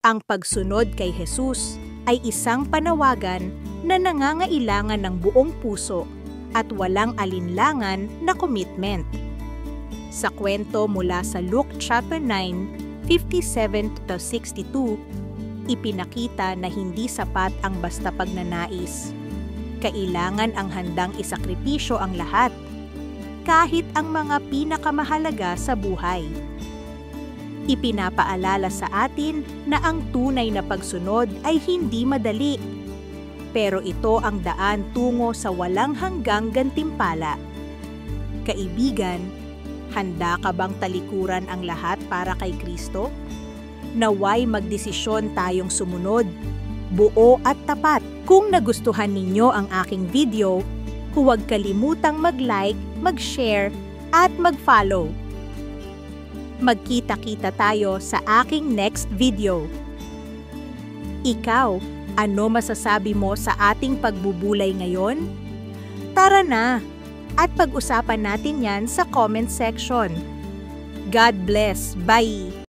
Ang pagsunod kay Jesus ay isang panawagan na nangangailangan ng buong puso at walang alinlangan na commitment. Sa kwento mula sa Luke chapter 9, 57-62, ipinakita na hindi sapat ang basta pagnanais. Kailangan ang handang isakripisyo ang lahat, kahit ang mga pinakamahalaga sa buhay. Ipinapaalala sa atin na ang tunay na pagsunod ay hindi madali, pero ito ang daan tungo sa walang hanggang gantimpala. Kaibigan, handa ka bang talikuran ang lahat para kay Kristo? Naway magdesisyon tayong sumunod, buo at tapat. Kung nagustuhan ninyo ang aking video, huwag kalimutang mag-like, mag-share, at mag-follow. Magkita-kita tayo sa aking next video. Ikaw, ano masasabi mo sa ating pagbubulay ngayon? Tara na, at pag-usapan natin yan sa comment section. God bless. Bye!